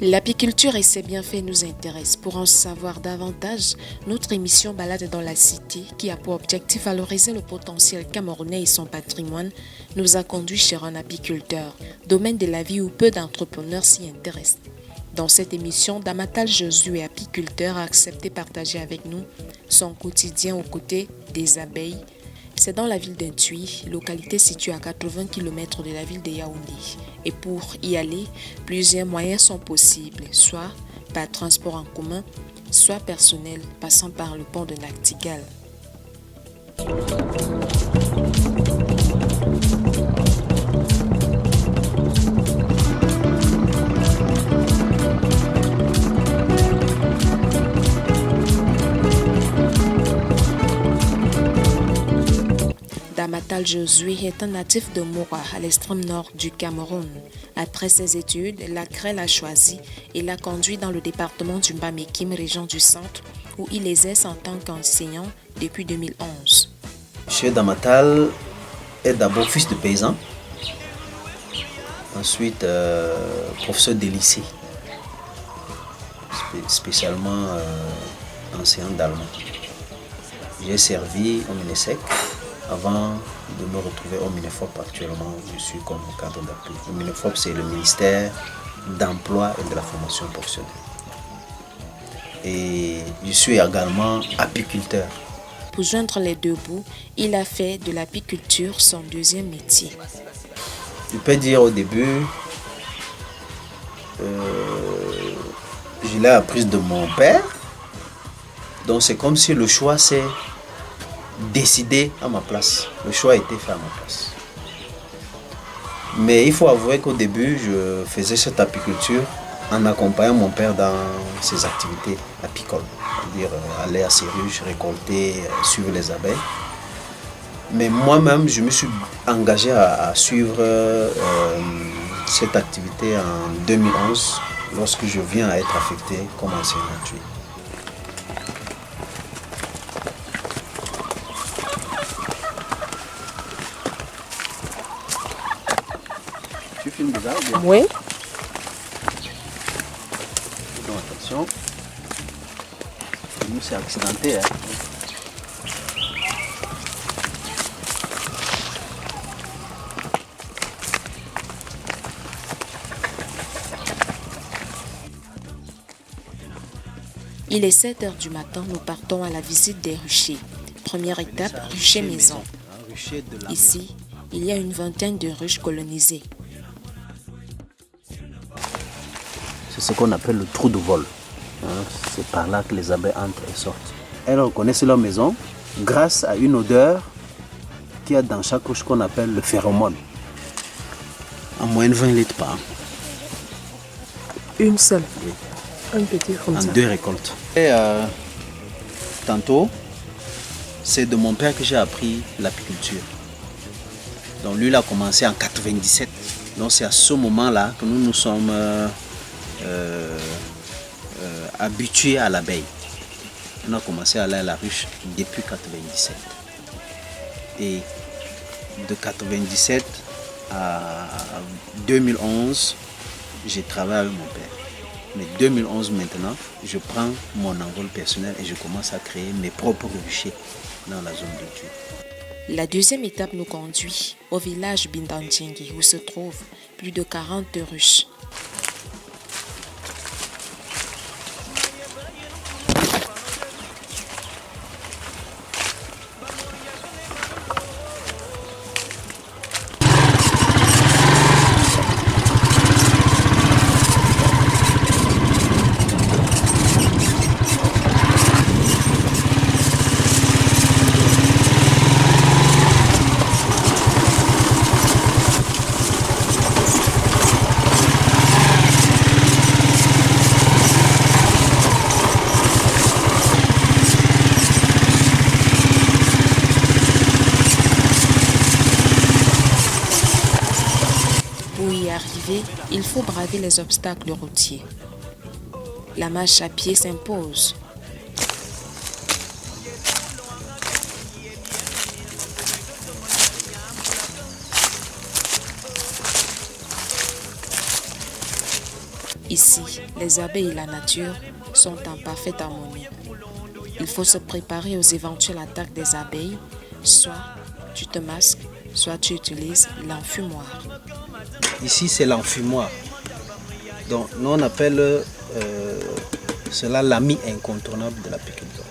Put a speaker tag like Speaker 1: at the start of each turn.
Speaker 1: L'apiculture et ses bienfaits nous intéressent. Pour en savoir davantage, notre émission Balade dans la cité, qui a pour objectif valoriser le potentiel camerounais et son patrimoine, nous a conduit chez un apiculteur, domaine de la vie où peu d'entrepreneurs s'y intéressent. Dans cette émission, Damatal Josué, apiculteur, a accepté de partager avec nous son quotidien aux côtés des abeilles. C'est dans la ville d'Intui, localité située à 80 km de la ville de Yaoundé. Et pour y aller, plusieurs moyens sont possibles, soit par transport en commun, soit personnel, passant par le pont de Nachtigal. Damatal Josué est un natif de Moura, à l'extrême nord du Cameroun. Après ses études, la CREL l'a choisi et l'a conduit dans le département du Bamekime, région du centre, où il exerce en tant qu'enseignant depuis 2011.
Speaker 2: Monsieur Damatal est d'abord fils de paysan, ensuite professeur de lycée, spécialement enseignant d'allemand. J'ai servi au Minesec avant de me retrouver au Minefop. Actuellement, je suis comme cadre d'appui. Le Minefop, c'est le ministère d'Emploi et de la formation professionnelle. Et je suis également apiculteur.
Speaker 1: Pour joindre les deux bouts, il a fait de l'apiculture son deuxième métier.
Speaker 2: Je peux dire au début, je l'ai apprise de mon père. Donc c'est comme si le choix s'est décidé à ma place. Le choix a été fait à ma place. Mais il faut avouer qu'au début, je faisais cette apiculture en accompagnant mon père dans ses activités apicoles. C'est-à-dire aller à ses ruches, récolter, suivre les abeilles. Mais moi-même, je me suis engagé à suivre cette activité en 2011, lorsque je viens à être affecté comme enseignant. Tu filmes déjà ou bien?
Speaker 1: Oui.
Speaker 2: Donc attention, nous c'est accidenté. Hein.
Speaker 1: Il est 7 heures du matin, nous partons à la visite des ruchers. Première étape, rucher maison. Ici, il y a une vingtaine de ruches colonisées.
Speaker 2: C'est ce qu'on appelle le trou de vol. C'est par là que les abeilles entrent et sortent. Elles reconnaissent leur maison grâce à une odeur qu'il y a dans chaque ruche qu'on appelle le phéromone. En moyenne 20 litres par an.
Speaker 1: Une seule?
Speaker 2: Oui.
Speaker 1: Un petit comme
Speaker 2: En
Speaker 1: ça.
Speaker 2: 2 récoltes. Et tantôt, c'est de mon père que j'ai appris l'apiculture. Donc lui, il a commencé en 97. Donc c'est à ce moment-là que nous nous sommes habitués à l'abeille. On a commencé à aller à la ruche depuis 97. Et de 97 à 2011, j'ai travaillé avec mon père. Mais 2011 maintenant, je prends mon envol personnel et je commence à créer mes propres ruchers dans la zone d'études.
Speaker 1: La deuxième étape nous conduit au village Bindanchengi où se trouvent plus de 40 ruches. Il faut braver les obstacles routiers. La marche à pied s'impose. Ici, les abeilles et la nature sont en parfaite harmonie. Il faut se préparer aux éventuelles attaques des abeilles, soit tu te masques, soit tu utilises l'enfumoir.
Speaker 2: Ici, c'est l'enfumoir. Donc, nous, on appelle cela l'ami incontournable de l'apiculteur.